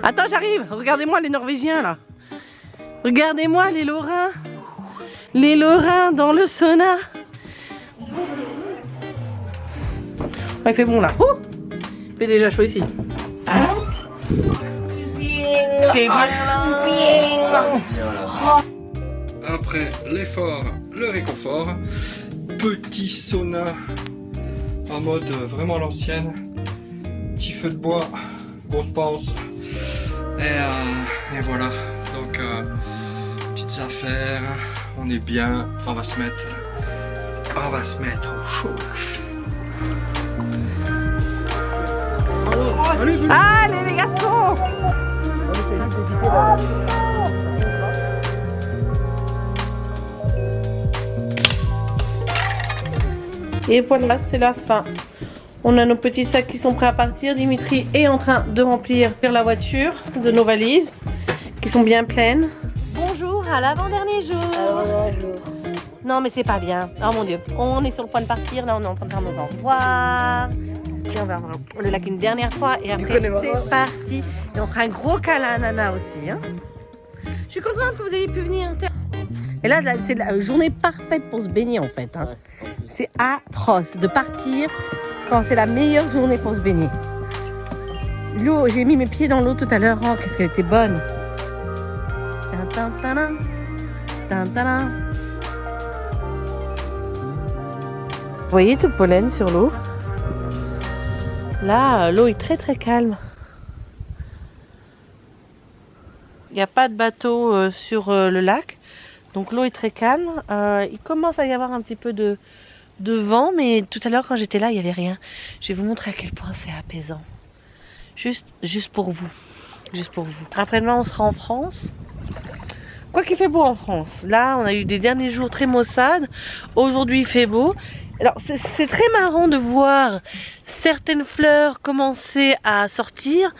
Attends, j'arrive. Regardez-moi les Norvégiens là. Regardez-moi les Lorrains. Les Lorrains dans le sauna. Ouais, il fait bon là. Oh, il fait déjà chaud ici. Après l'effort, le réconfort. Petit sauna en mode vraiment à l'ancienne. Petit feu de bois, grosse panse. Et voilà. Donc, petites affaires. On est bien. On va se mettre au chaud. Allez les garçons. Et voilà, c'est la fin. On a nos petits sacs qui sont prêts à partir. Dimitri est en train de remplir la voiture de nos valises qui sont bien pleines. Bonjour à l'avant-dernier jour. Non mais c'est pas bien. Oh mon dieu. On est sur le point de partir. Là on est en train de faire nos au revoir. Et on va voir le lac une dernière fois. Et après c'est parti. Et on fera un gros câlin à Nana aussi. Hein. Je suis contente que vous ayez pu venir. Et là c'est la journée parfaite pour se baigner en fait. Hein. C'est atroce de partir quand c'est la meilleure journée pour se baigner. L'eau, j'ai mis mes pieds dans l'eau tout à l'heure. Oh, qu'est-ce qu'elle était bonne. Vous voyez tout le pollen sur l'eau. Là, l'eau est très très calme. Il n'y a pas de bateau sur le lac. Donc l'eau est très calme. Il commence à y avoir un petit peu de vent, mais tout à l'heure quand j'étais là, il n'y avait rien. Je vais vous montrer à quel point c'est apaisant. Juste pour vous. Juste pour vous. Après-demain, on sera en France. Quoi qu'il fait beau en France. Là, on a eu des derniers jours très maussades. Aujourd'hui, il fait beau. Alors, c'est très marrant de voir certaines fleurs commencer à sortir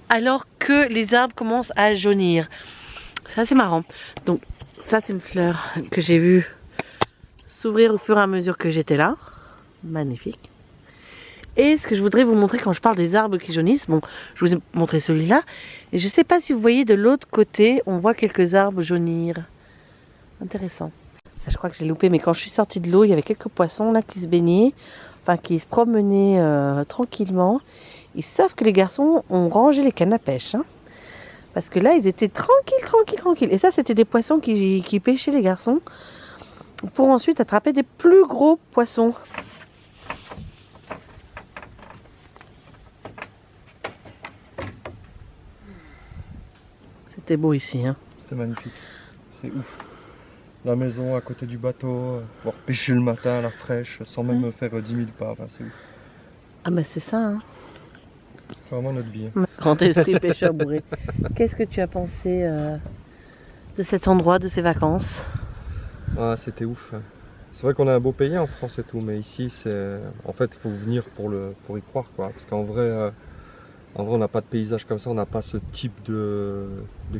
alors que les arbres commencent à jaunir. C'est assez marrant. Donc, ça, c'est une fleur que j'ai vue s'ouvrir au fur et à mesure que j'étais là. Magnifique. Et ce que je voudrais vous montrer quand je parle des arbres qui jaunissent, bon, je vous ai montré celui-là. Et je ne sais pas si vous voyez de l'autre côté, on voit quelques arbres jaunir. Intéressant. Je crois que j'ai loupé, mais quand je suis sortie de l'eau, il y avait quelques poissons là qui se baignaient, enfin qui se promenaient tranquillement. Ils savent que les garçons ont rangé les cannes à pêche. Hein, parce que là, ils étaient tranquilles. Et ça, c'était des poissons qui pêchaient les garçons pour ensuite attraper des plus gros poissons. C'était beau ici. Hein. C'était magnifique. C'est ouf. La maison à côté du bateau, pouvoir pêcher le matin à la fraîche sans même faire 10 000 pas. Enfin, c'est ouf. Ah bah c'est ça. Hein. C'est vraiment notre vie. Hein. Grand esprit pêcheur bourré. Qu'est-ce que tu as pensé de cet endroit, de ces vacances? Ah, c'était ouf. C'est vrai qu'on a un beau pays en France et tout, mais ici, en fait, il faut venir pour y croire, quoi. Parce qu'en vrai, on n'a pas de paysage comme ça, on n'a pas ce type de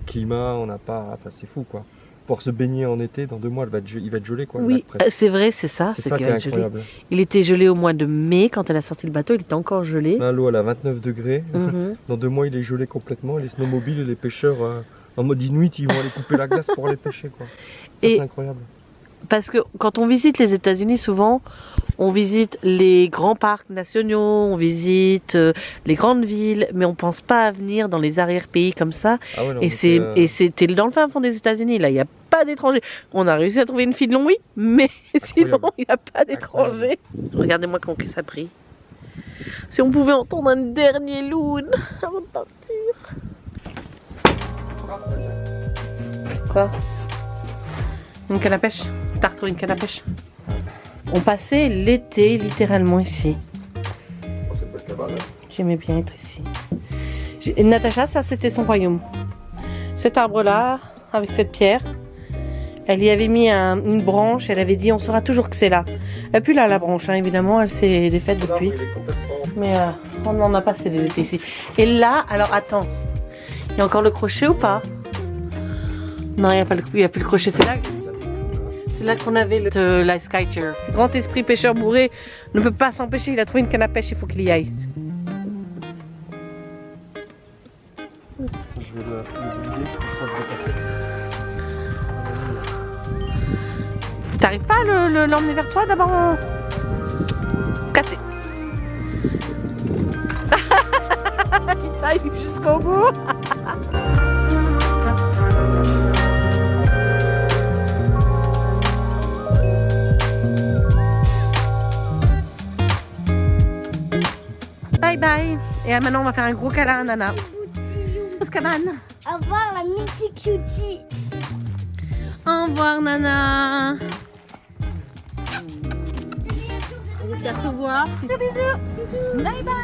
climat, on n'a pas, enfin, c'est fou, quoi. Pour se baigner en été, dans 2 mois, il va être gelé, quoi. Oui, c'est vrai, c'est ça. C'est ça qui est incroyable. Il était gelé au mois de mai, quand elle a sorti le bateau, il était encore gelé. Là, l'eau, elle a 29 degrés. Dans 2 mois, il est gelé complètement. Les snowmobiles et les pêcheurs, en mode inuit, ils vont aller couper la glace pour aller pêcher, quoi. C'est incroyable. Parce que quand on visite les États-Unis, souvent, on visite les grands parcs nationaux, on visite les grandes villes, mais on pense pas à venir dans les arrière-pays comme ça. Ah ouais, non, et c'était dans le fin fond des États-Unis. Là, il n'y a pas d'étrangers. On a réussi à trouver une fille de Longwy, mais sinon, il n'y a pas d'étrangers. Regardez-moi comment ça brille. Si on pouvait entendre un dernier loon avant de partir. Quoi? Une canne à pêche? T'as retrouvé une canne à pêche? On passait l'été littéralement ici. J'aimais bien être ici. Natacha, ça c'était son royaume. Cet arbre-là, avec cette pierre, elle y avait mis une branche, elle avait dit on saura toujours que c'est là. Elle n'est plus là la branche, hein, évidemment, elle s'est défaite depuis. Mais on en a passé des étés ici. Et là, alors attends, il y a encore le crochet ou pas? Non, il n'y a plus le crochet, c'est là. C'est là qu'on avait la Skychair. Grand esprit pêcheur bourré ne peut pas s'empêcher, il a trouvé une canne à pêche, il faut qu'il y aille. T'arrives pas à l'emmener vers toi d'abord cassé. Il taille jusqu'au bout. Bye bye. Et maintenant on va faire un gros câlin à Nana. Cabane. Au revoir la mythique cutie. Au revoir Nana. J'espère te voir. Bisous bisous. Bye bye.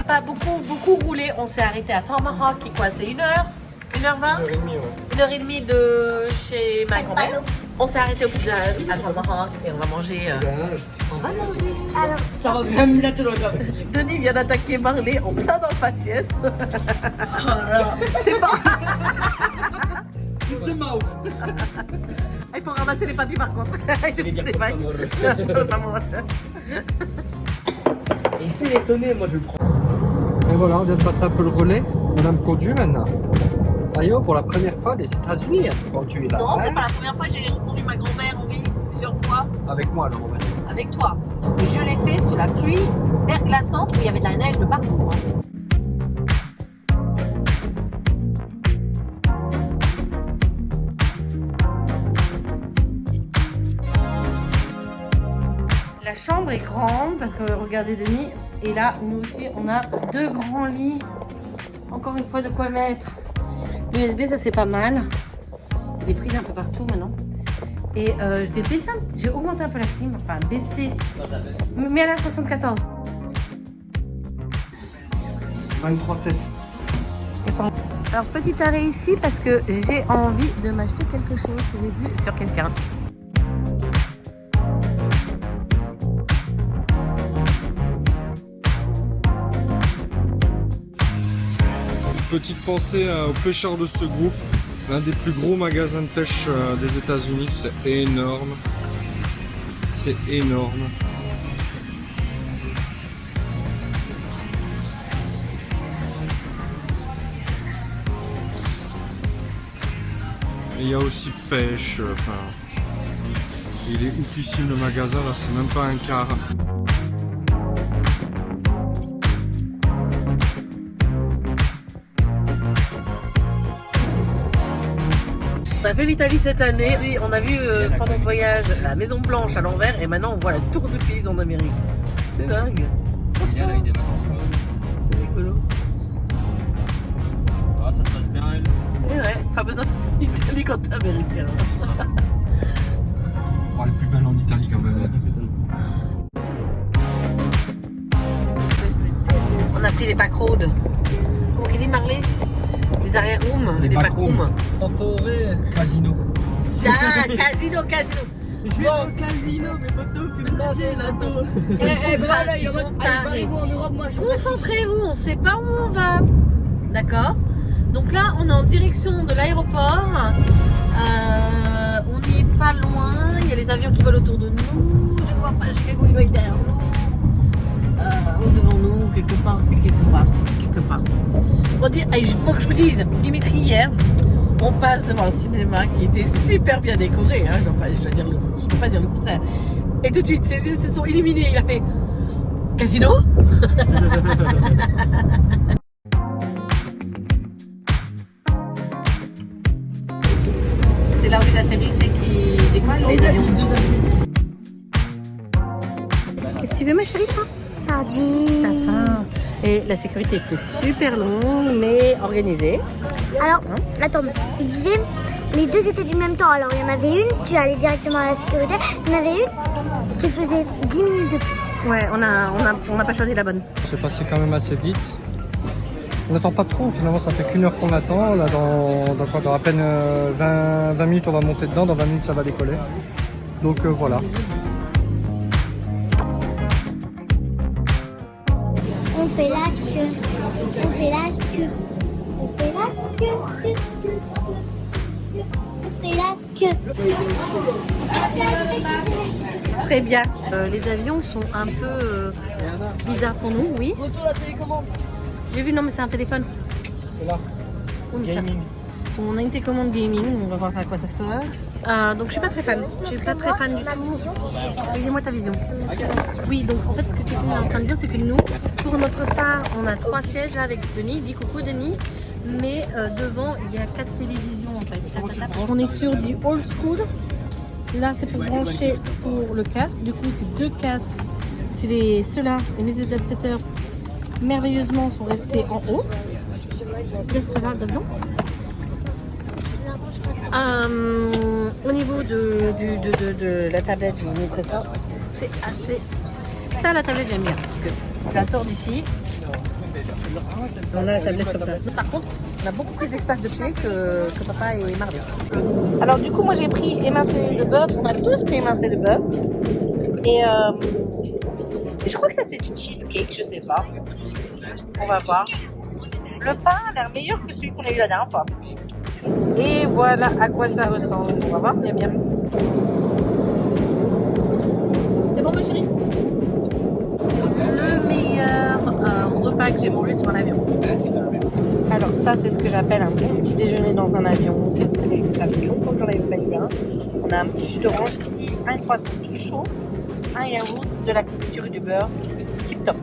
Pas beaucoup roulé, on s'est arrêté à Tomahawk qui est quoi, c'est 1h 1h20 1h30 de chez ma grand-mère. On s'est arrêté au Pizza Hut à Tomahawk et on va manger. On va manger. Alors, Ça va même là, Denis vient d'attaquer Marley en plein dans le faciès. C'est pas. Il faut ramasser les papilles par contre. Il fait l'étonner, moi je le prends. Et voilà, on vient de passer un peu le relais. Madame conduit maintenant. Ayo, pour la première fois des États-Unis, elle conduit là. Non, c'est pas la première fois que j'ai conduit ma grand-mère en ville plusieurs fois. Avec moi alors, on va dire. Avec toi. Je l'ai fait sous la pluie verglaçante où il y avait de la neige de partout. Hein. La chambre est grande parce que regardez Denis, et là nous aussi on a 2 grands lits. Encore une fois de quoi mettre. L'USB ça c'est pas mal. Il est pris un peu partout maintenant. Et je vais baisser, j'ai augmenté un peu la clim, enfin baisser, mais à la 74. 23,7. Alors petit arrêt ici parce que j'ai envie de m'acheter quelque chose que j'ai vu sur quelqu'un. Petite pensée aux pêcheurs de ce groupe. L'un des plus gros magasins de pêche des États-Unis, c'est énorme. C'est énorme. Et il y a aussi pêche, enfin, il est oufissime le magasin, là c'est même pas un quart. On a fait l'Italie cette année, oui, on a vu pendant ce voyage la Maison Blanche à l'envers et maintenant on voit la Tour de Pise en Amérique. C'est dingue. Il y a là, il y a des vacances quand même. C'est rigolo. Ah, ça se passe bien, elle. Et ouais, pas besoin d'Italie quand t'es américain. Oh, elle est plus belle en Italie quand même. On a pris les backroads. Comment qu'il dit Marley? Les arrière-rooms, les backrooms. Forêt, casino. Ah, casino. Je vais au casino, mes potos, puis le nager là-dedans. Voilà, ils sont tarés. en Europe, moi je Concentrez-vous, on sait pas où on va. D'accord? Donc là, on est en direction de l'aéroport. On n'y est pas loin. Il y a les avions qui volent autour de nous. Je vois pas Chicago, il doit être derrière nous. Ou devant nous, quelque part. On dit, il faut que je vous dise, Dimitri, hier, on passe devant un cinéma qui était super bien décoré. Hein, je ne peux pas dire le contraire. Et tout de suite, ses yeux se sont illuminés. Il a fait casino. C'est là où ils atterrissent et qui décollent les avions. Qu'est-ce que tu veux, ma chérie, toi? Sardine. T'as faim. Et la sécurité était super longue, mais organisée. Alors, attends, il disait, les deux étaient du même temps. Alors, il y en avait une, tu allais directement à la sécurité. Il y en avait une qui faisait 10 minutes de plus. Ouais, on n'a pas choisi la bonne. C'est passé quand même assez vite. On n'attend pas trop, finalement ça fait qu'1 heure qu'on attend. Là dans à peine 20 minutes on va monter dedans, dans 20 minutes ça va décoller. Donc voilà. On fait la queue. On fait la queue. On fait la queue. On fait la queue. Très bien. Les avions sont un peu bizarres pour nous, oui. Retour à la télécommande. J'ai vu, non mais c'est un téléphone. Là, Oui, mais ça- gaming. On a une télécommande gaming, on va voir à quoi ça sert. Donc je suis pas très fan. Je suis pas très fan du tout. Dis-moi ta vision. Oui, donc en fait ce que tu es en train de dire, c'est que nous, pour notre part, on a 3 sièges là avec Denis. Dis coucou Denis. Mais devant, il y a 4 télévisions en fait. On est sur du old school. Là, c'est pour brancher pour le casque. Du coup, c'est 2 casques. C'est ceux-là, mes adaptateurs merveilleusement sont restés en haut. Reste là dedans. Au niveau de la tablette, je vais vous montrer ça. C'est assez. Ça, la tablette, j'aime bien. Parce que je la sors d'ici. On a la tablette comme ça. Par contre, on a beaucoup plus d'espace de pied que papa et Marley. Alors, du coup, moi j'ai pris émincé de bœuf. On a tous pris émincé de bœuf. Et je crois que ça, c'est du cheesecake, je sais pas. On va voir. Le pain a l'air meilleur que celui qu'on a eu la dernière fois. Et voilà à quoi ça ressemble. On va voir, bien bien. C'est bon ma chérie? C'est le meilleur repas que j'ai mangé sur un avion. Alors ça c'est ce que j'appelle un bon petit déjeuner dans un avion. Parce que ça fait longtemps que j'en avais pas eu un. On a un petit jus d'orange ici, un croissant tout chaud, un yaourt, de la confiture et du beurre. Tip top.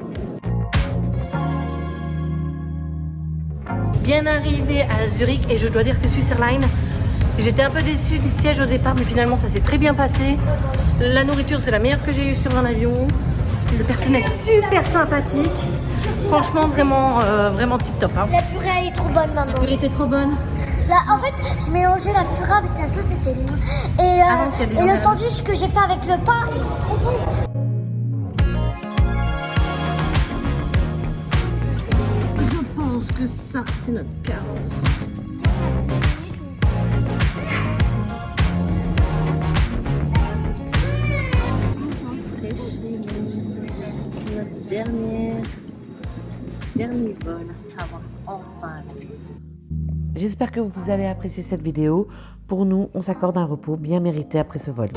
Bien arrivé à Zurich et je dois dire que Swiss Airlines, j'étais un peu déçue du siège au départ mais finalement ça s'est très bien passé. La nourriture c'est la meilleure que j'ai eue sur un avion. Le personnel super sympathique. Franchement vraiment tip top. Hein. La purée elle est trop bonne maman. La purée était trop bonne. Là, en fait, je mélangeais la purée avec la sauce, c'était nul. Et, Ah non, s'il y a des et le gens- sandwich que j'ai fait avec le pain, il est trop bon. Je pense que ça c'est notre carrosse. C'est notre dernier vol avant enfin la maison. J'espère que vous avez apprécié cette vidéo. Pour nous, on s'accorde un repos bien mérité après ce vol.